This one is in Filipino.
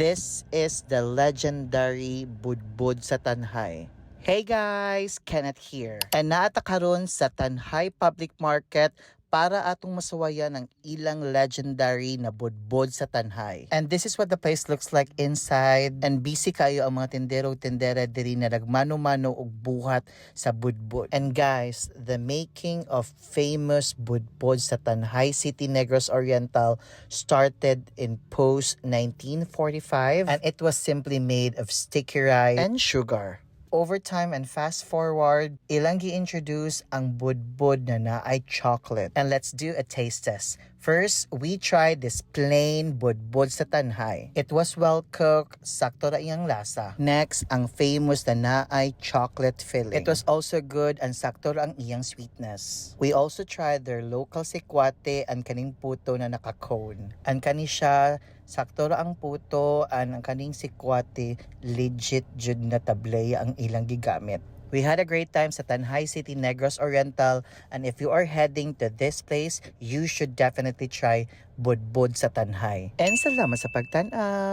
This is the legendary Budbud sa Tanhay. Hey guys, Kenneth here. And naata karon sa Tanhay Public Market para atong masuwayan ang ilang legendary na budbud sa Tanhay. And this is what the place looks like inside. And busy kayo ang mga tindero-tindera diri na nagmano-mano og buhat sa budbud. And guys, the making of famous budbud sa Tanhay City, Negros Oriental started in post 1945 and it was simply made of sticky rice and sugar. Over time and fast forward, ilang gi-introduce ang budbud na naay chocolate. And let's do a taste test. First, we tried this plain budbud sa Tanhay. It was well cooked, sakto ra iyang lasa. Next, ang famous na naay chocolate filling. It was also good and sakto ra ang iyang sweetness. We also tried their local sikwate and kaning puto na naka-cone. And kani siya, sakto ra ang puto and ang kaning sikwate, legit jud na tablay ang ilang gigamit. We had a great time sa Tanhay City, Negros Oriental, and if you are heading to this place, you should definitely try budbud sa Tanhay. And salamat sa pagtanaw!